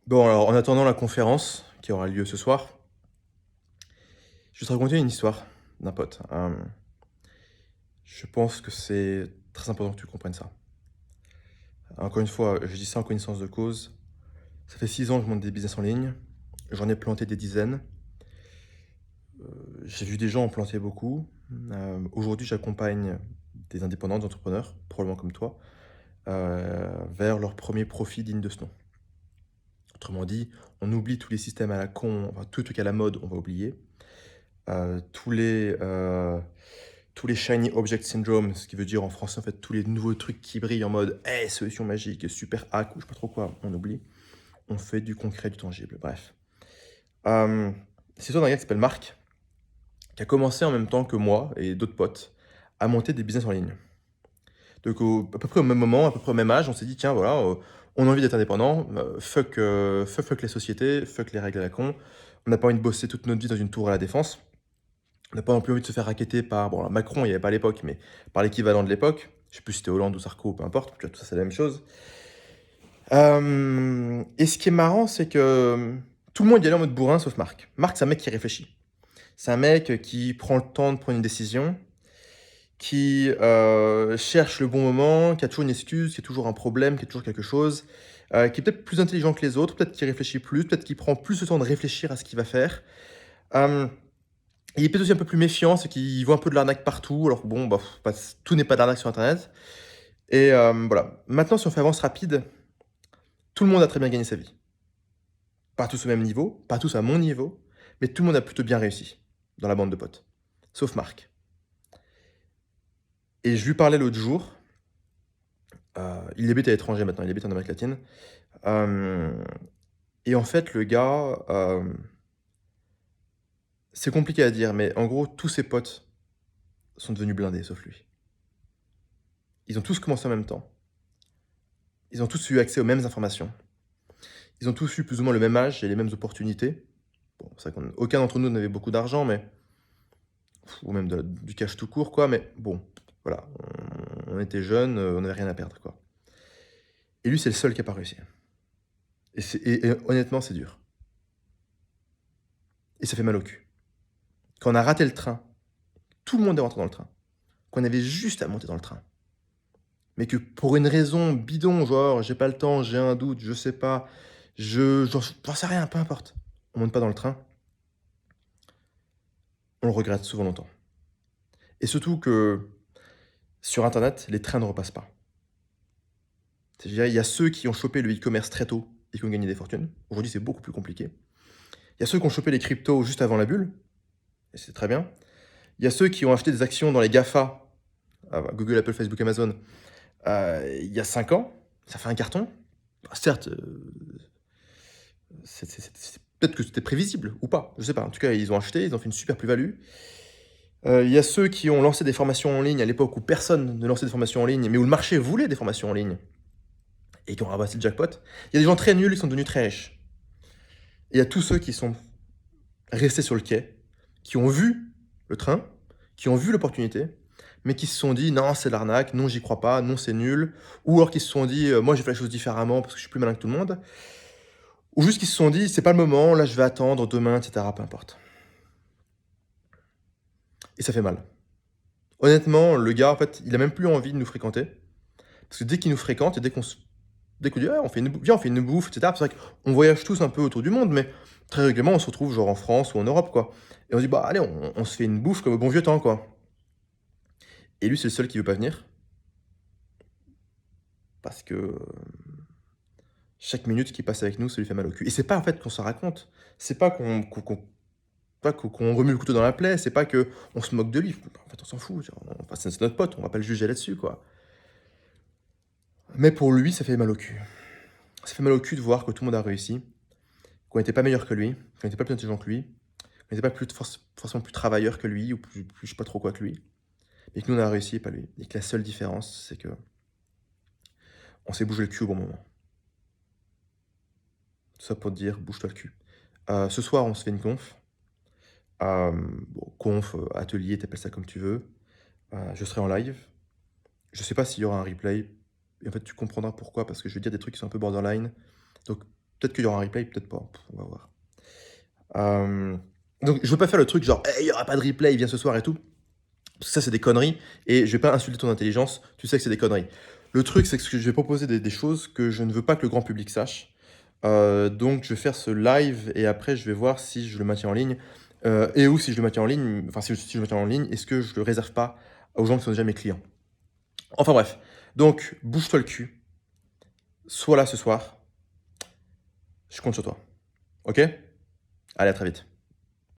Bon, alors, en attendant la conférence qui aura lieu ce soir, je vais te raconter une histoire d'un pote. Je pense que c'est très important que tu comprennes ça. Encore une fois, je dis ça en connaissance de cause. Ça fait 6 ans que je monte des business en ligne. J'en ai planté des dizaines. J'ai vu des gens en planter beaucoup. Aujourd'hui, j'accompagne des indépendants, des entrepreneurs, probablement comme toi, vers leur premier profit digne de ce nom. Autrement dit, on oublie tous les systèmes à la con, enfin, tout truc à la mode, on va oublier. Tous les shiny object syndrome, ce qui veut dire en français en fait tous les nouveaux trucs qui brillent en mode hey, solution magique, super hack ou je sais pas trop quoi, on oublie. On fait du concret, du tangible, bref. Euh, c'est l'histoire d'un gars qui s'appelle Marc, qui a commencé en même temps que moi et d'autres potes à monter des business en ligne. Donc à peu près au même moment, à peu près au même âge, on s'est dit tiens voilà, on a envie d'être indépendant, fuck les sociétés, fuck les règles à la con. On n'a pas envie de bosser toute notre vie dans une tour à la défense. On n'a pas non plus envie de se faire racketter par, bon, alors Macron, il n'y avait pas à l'époque, mais par l'équivalent de l'époque. Je sais plus si c'était Hollande ou Sarko, peu importe, tu vois, tout ça c'est la même chose. Et ce qui est marrant, c'est que tout le monde y allait en mode bourrin sauf Marc. Marc, c'est un mec qui réfléchit. C'est un mec qui prend le temps de prendre une décision, qui cherche le bon moment, qui a toujours une excuse, qui a toujours un problème, qui a toujours quelque chose, qui est peut-être plus intelligent que les autres, peut-être qu'il réfléchit plus, peut-être qu'il prend plus le temps de réfléchir à ce qu'il va faire. Euh, Il est peut-être aussi un peu plus méfiant, c'est qu'il voit un peu de l'arnaque partout. Alors bon, bah, tout n'est pas d'arnaque sur Internet. Et voilà. Maintenant, si on fait avance rapide, tout le monde a très bien gagné sa vie. Pas tous au même niveau, pas tous à mon niveau, mais tout le monde a plutôt bien réussi dans la bande de potes. Sauf Marc. Et je lui parlais l'autre jour. Il habite à l'étranger maintenant, il habite en Amérique latine. Euh, et en fait, le gars, c'est compliqué à dire, mais en gros, tous ses potes sont devenus blindés, sauf lui. Ils ont tous commencé en même temps. Ils ont tous eu accès aux mêmes informations. Ils ont tous eu plus ou moins le même âge et les mêmes opportunités. Bon, c'est vrai qu'aucun d'entre nous n'avait beaucoup d'argent, mais ou même du cash tout court, quoi. Mais bon, voilà, on était jeunes, on n'avait rien à perdre, quoi. Et lui, c'est le seul qui a pas réussi. Et honnêtement, c'est dur. Et ça fait mal au cul. Quand on a raté le train, tout le monde est rentré dans le train. Qu'on avait juste à monter dans le train. Mais que pour une raison bidon, genre j'ai pas le temps, j'ai un doute, je sais pas, j'en sais rien, peu importe. On monte pas dans le train, on le regrette souvent longtemps. Et surtout que sur Internet, les trains ne repassent pas. C'est-à-dire, il y a ceux qui ont chopé le e-commerce très tôt et qui ont gagné des fortunes. Aujourd'hui, c'est beaucoup plus compliqué. Il y a ceux qui ont chopé les cryptos juste avant la bulle, et c'est très bien. Il y a ceux qui ont acheté des actions dans les GAFA, Google, Apple, Facebook, Amazon, il y a 5 ans. Ça fait un carton. Bah, certes, peut-être que c'était prévisible ou pas, je sais pas. En tout cas, ils ont acheté, ils ont fait une super plus-value. Il y a ceux qui ont lancé des formations en ligne à l'époque où personne ne lançait des formations en ligne, mais où le marché voulait des formations en ligne et qui ont ramassé le jackpot. Il y a des gens très nuls qui sont devenus très riches. Et il y a tous ceux qui sont restés sur le quai, qui ont vu le train, qui ont vu l'opportunité, mais qui se sont dit non, c'est de l'arnaque, non, j'y crois pas, non, c'est nul. Ou alors qui se sont dit moi, j'ai fait la chose différemment parce que je suis plus malin que tout le monde. Ou juste qui se sont dit c'est pas le moment, là, je vais attendre demain, etc. Peu importe. Et ça fait mal. Honnêtement, le gars, en fait, il a même plus envie de nous fréquenter. Parce que dès qu'il nous fréquente et dès qu'on dit ouais, viens, on fait une bouffe, etc. C'est vrai qu'on voyage tous un peu autour du monde, mais très régulièrement, on se retrouve genre en France ou en Europe, quoi. Et on se dit, bah allez, on se fait une bouffe comme au bon vieux temps, quoi. Et lui, c'est le seul qui veut pas venir. Parce que chaque minute qu'il passe avec nous, ça lui fait mal au cul. Et c'est pas en fait qu'on s'en raconte. C'est pas qu'on remue le couteau dans la plaie. C'est pas que on se moque de lui. En fait, on s'en fout. Enfin, c'est notre pote. On va pas le juger là-dessus, quoi. Mais pour lui, ça fait mal au cul. Ça fait mal au cul de voir que tout le monde a réussi, qu'on n'était pas meilleur que lui, qu'on n'était pas plus intelligent que lui, qu'on n'était pas forcément plus travailleur que lui, ou plus je sais pas trop quoi que lui, mais que nous on a réussi et pas lui. Et que la seule différence, c'est que on s'est bougé le cul au bon moment. Tout ça pour te dire, bouge-toi le cul. Ce soir, on se fait une conf. Bon, conf, atelier, t'appelles ça comme tu veux. Je serai en live. Je sais pas s'il y aura un replay. Et en fait, tu comprendras pourquoi, parce que je vais dire des trucs qui sont un peu borderline. Donc, Peut-être qu'il y aura un replay, peut-être pas. On va voir. Donc, je veux pas faire le truc genre, hey, il y aura pas de replay, viens ce soir et tout. Parce que ça, c'est des conneries. Et je vais pas insulter ton intelligence. Tu sais que c'est des conneries. Le truc, c'est que je vais proposer des choses que je ne veux pas que le grand public sache. Donc, je vais faire ce live et après, je vais voir si je le maintiens en ligne. Et ou si je le maintiens en ligne, enfin, si je le maintiens en ligne, est-ce que je le réserve pas aux gens qui sont déjà mes clients? Enfin, bref. Donc, bouge-toi le cul. Sois là ce soir. Je compte sur toi. Ok? Allez, à très vite.